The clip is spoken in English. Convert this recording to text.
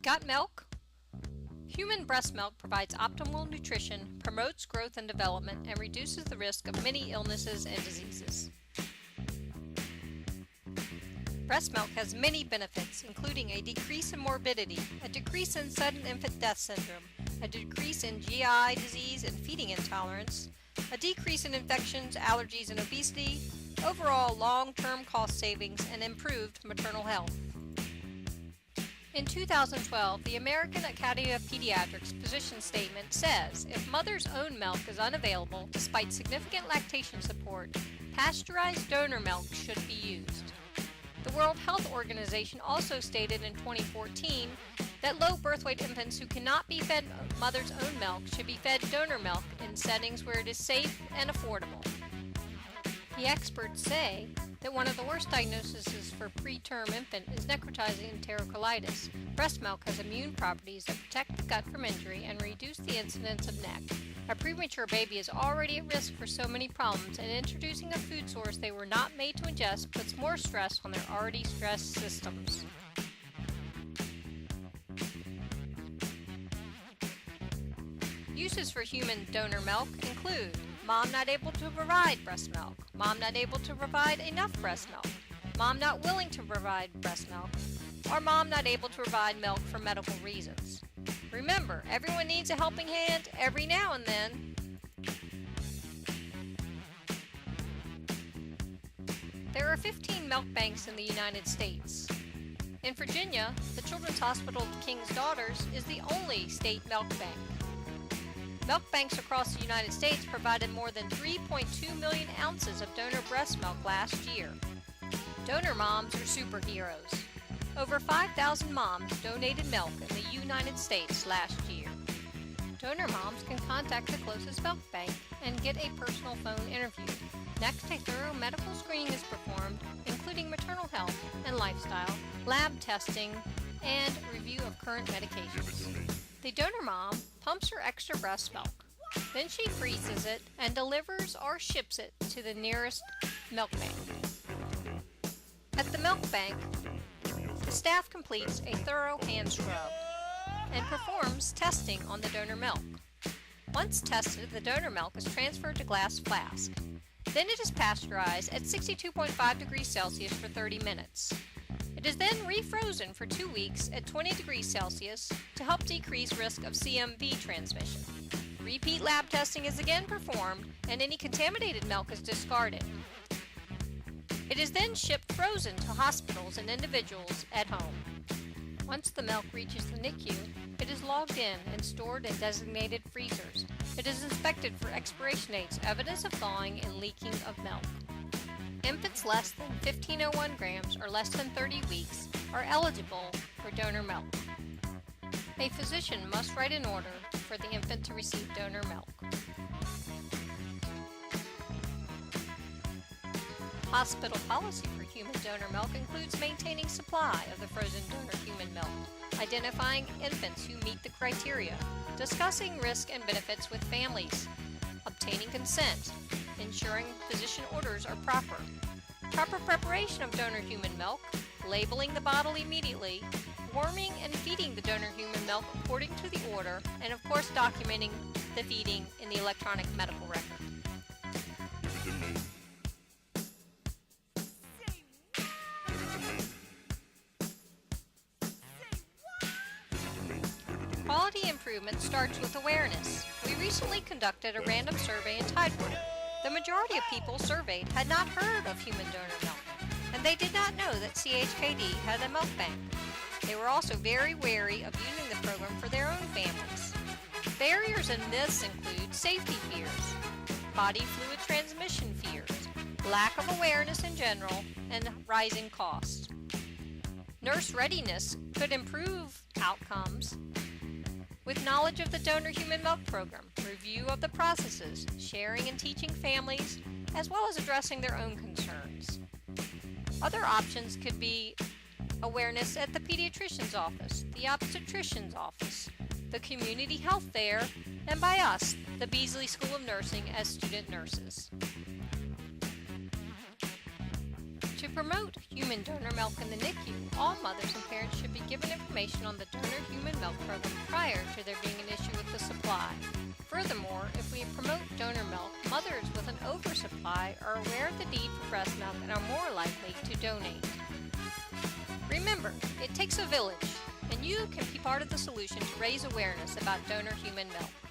Got milk? Human breast milk provides optimal nutrition, promotes growth and development, and reduces the risk of many illnesses and diseases. Breast milk has many benefits, including a decrease in morbidity, a decrease in sudden infant death syndrome, a decrease in GI disease and feeding intolerance, a decrease in infections, allergies, and obesity, overall long-term cost savings, and improved maternal health. In 2012, the American Academy of Pediatrics position statement says if mother's own milk is unavailable despite significant lactation support, pasteurized donor milk should be used. The World Health Organization also stated in 2014 that low birth weight infants who cannot be fed mother's own milk should be fed donor milk in settings where it is safe and affordable. The experts say that one of the worst diagnoses for preterm infant is necrotizing enterocolitis. Breast milk has immune properties that protect the gut from injury and reduce the incidence of NEC. A premature baby is already at risk for so many problems, and introducing a food source they were not made to ingest puts more stress on their already stressed systems. Uses for human donor milk include mom not able to provide breast milk, mom not able to provide enough breast milk, mom not willing to provide breast milk, or mom not able to provide milk for medical reasons. Remember, everyone needs a helping hand every now and then. There are 15 milk banks in the United States. In Virginia, the Children's Hospital of King's Daughters is the only state milk bank. Milk banks across the United States provided more than 3.2 million ounces of donor breast milk last year. Donor moms are superheroes. Over 5,000 moms donated milk in the United States last year. Donor moms can contact the closest milk bank and get a personal phone interview. Next, a thorough medical screening is performed, including maternal health and lifestyle, lab testing, and review of current medications. The donor mom pumps her extra breast milk. Then she freezes it and delivers or ships it to the nearest milk bank. At the milk bank, the staff completes a thorough hand scrub and performs testing on the donor milk. Once tested, the donor milk is transferred to glass flask. Then it is pasteurized at 62.5 degrees Celsius for 30 minutes. It is then refrozen for 2 weeks at 20 degrees Celsius to help decrease risk of CMV transmission. Repeat lab testing is again performed and any contaminated milk is discarded. It is then shipped frozen to hospitals and individuals at home. Once the milk reaches the NICU, it is logged in and stored in designated freezers. It is inspected for expiration dates, evidence of thawing and leaking of milk. Infants less than 1501 grams or less than 30 weeks are eligible for donor milk. A physician must write an order for the infant to receive donor milk. Hospital policy for human donor milk includes maintaining supply of the frozen donor human milk, identifying infants who meet the criteria, discussing risk and benefits with families, obtaining consent, ensuring physician orders are proper preparation of donor human milk, labeling the bottle immediately, warming and feeding the donor human milk according to the order, and of course documenting the feeding in the electronic medical record. Quality improvement starts with awareness. We recently conducted a random survey in Tidewater. The majority of people surveyed had not heard of human donor milk, and they did not know that CHKD had a milk bank. They were also very wary of using the program for their own families. Barriers and myths include safety fears, body fluid transmission fears, lack of awareness in general, and rising costs. Nurse readiness could improve outcomes with knowledge of the donor human milk program, review of the processes, sharing and teaching families, as well as addressing their own concerns. Other options could be awareness at the pediatrician's office, the obstetrician's office, the community health fair, and by us, the Beasley School of Nursing as student nurses. To promote human donor milk in the NICU, all mothers and parents should be given information information on the Donor Human Milk Program prior to there being an issue with the supply. Furthermore, if we promote donor milk, mothers with an oversupply are aware of the need for breast milk and are more likely to donate. Remember, it takes a village, and you can be part of the solution to raise awareness about donor human milk.